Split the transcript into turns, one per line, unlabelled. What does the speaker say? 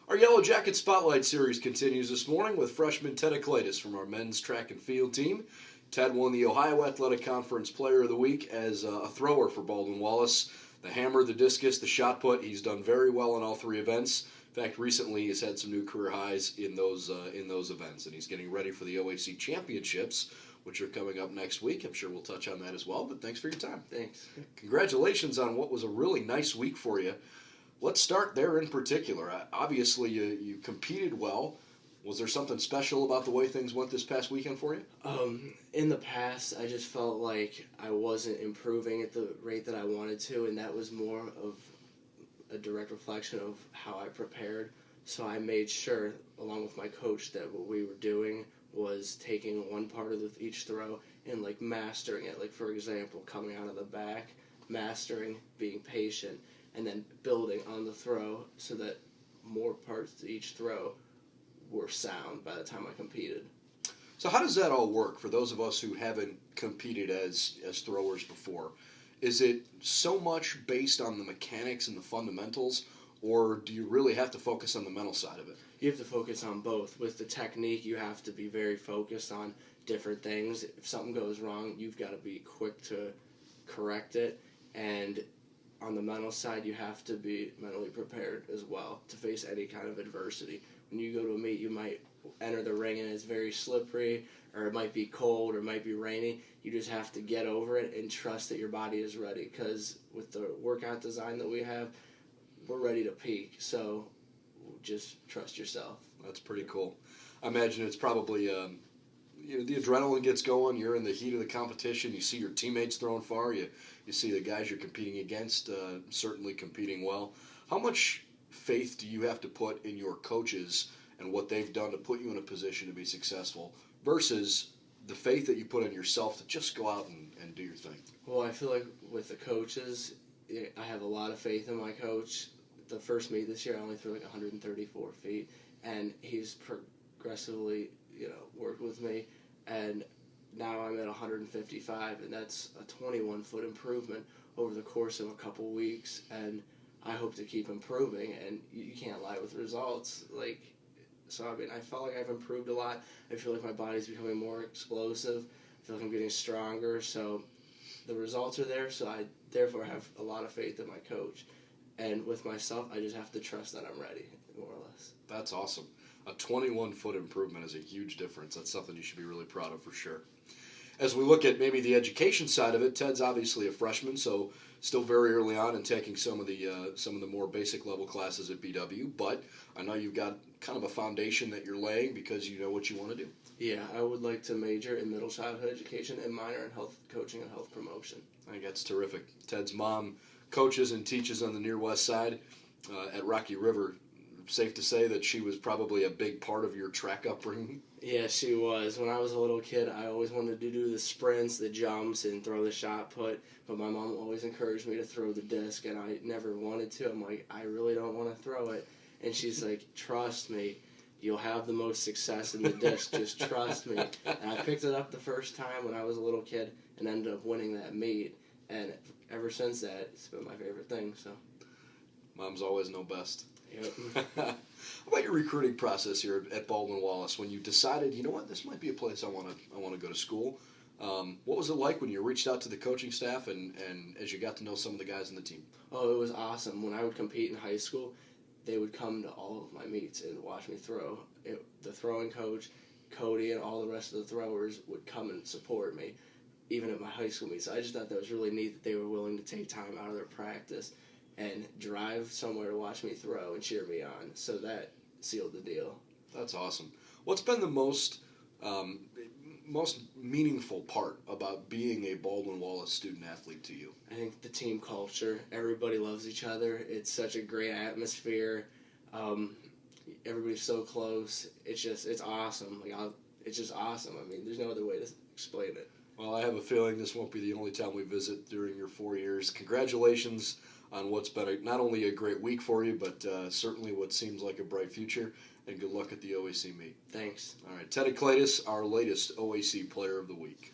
Our Yellow Jacket Spotlight Series continues this morning with freshman Ted Achladis from our men's track and field team. Ted won the Ohio Athletic Conference Player of the Week as a thrower for Baldwin-Wallace. The hammer, the discus, the shot put, he's done very well in all three events. In fact, recently he's had some new career highs in those events, and he's getting ready for the OAC Championships, which are coming up next week. I'm sure we'll touch on that as well, but thanks for your time.
Thanks.
Congratulations on what was a really nice week for you. Let's start there in particular. Obviously, you competed well. Was there something special about the way things went this past weekend for you?
In the past, I just felt like I wasn't improving at the rate that I wanted to, and that was more of a direct reflection of how I prepared. So I made sure, along with my coach, that what we were doing was taking one part of each throw and mastering it. Like, for example, coming out of the back, mastering, being patient, and then building on the throw so that more parts to each throw were sound by the time I competed.
So how does that all work for those of us who haven't competed as throwers before? Is it so much based on the mechanics and the fundamentals, or do you really have to focus on the mental side of it?
You have to focus on both. With the technique, you have to be very focused on different things. If something goes wrong, you've got to be quick to correct it. And on the mental side, you have to be mentally prepared as well to face any kind of adversity. When you go to a meet, you might enter the ring and it's very slippery, or it might be cold, or it might be rainy. You just have to get over it and trust that your body is ready, because with the workout design that we have, we're ready to peak. So just trust yourself.
That's pretty cool. I imagine it's probably the adrenaline gets going. You're in the heat of the competition. You see your teammates throwing far. You see the guys you're competing against certainly competing well. How much faith do you have to put in your coaches and what they've done to put you in a position to be successful versus the faith that you put in yourself to just go out and do your thing?
Well, I feel like with the coaches, I have a lot of faith in my coach. The first meet this year, I only threw 134 feet, and he's progressively, worked with me, and now I'm at 155, and that's a 21-foot improvement over the course of a couple weeks, and I hope to keep improving, and you can't lie with results. So I felt like I've improved a lot. I feel like my body's becoming more explosive. I feel like I'm getting stronger, so the results are there, so I therefore have a lot of faith in my coach. And with myself, I just have to trust that I'm ready, more or less.
That's awesome. A 21-foot improvement is a huge difference. That's something you should be really proud of for sure. As we look at maybe the education side of it, Ted's obviously a freshman, so still very early on in taking some of the more basic level classes at BW. But I know you've got kind of a foundation that you're laying because you know what you want to do.
Yeah, I would like to major in middle childhood education and minor in health coaching and health promotion.
I think that's terrific. Ted's mom coaches and teaches on the near west side at Rocky River. Safe to say that she was probably a big part of your track upbringing?
Yeah, she was. When I was a little kid, I always wanted to do the sprints, the jumps, and throw the shot put, but my mom always encouraged me to throw the disc, and I never wanted to. I'm like, I really don't want to throw it. And she's like, trust me, you'll have the most success in the disc, just trust me. And I picked it up the first time when I was a little kid and ended up winning that meet, and ever since that, it's been my favorite thing. So,
Moms always know best.
Yep.
How about your recruiting process here at Baldwin-Wallace when you decided, you know what, this might be a place I want to go to school? What was it like when you reached out to the coaching staff and as you got to know some of the guys in the team?
Oh, it was awesome. When I would compete in high school, they would come to all of my meets and watch me throw. The throwing coach, Cody, and all the rest of the throwers would come and support me, even at my high school meets. So I just thought that was really neat that they were willing to take time out of their practice and drive somewhere to watch me throw and cheer me on. So that sealed the deal.
That's awesome. What's been the most meaningful part about being a Baldwin-Wallace student-athlete to you?
I think the team culture. Everybody loves each other. It's such a great atmosphere. Everybody's so close. It's awesome. It's just awesome. I mean, there's no other way to explain it.
Well, I have a feeling this won't be the only time we visit during your 4 years. Congratulations on what's been not only a great week for you, but certainly what seems like a bright future, and good luck at the OAC meet.
Thanks.
All right, Ted Achladis, our latest OAC Player of the Week.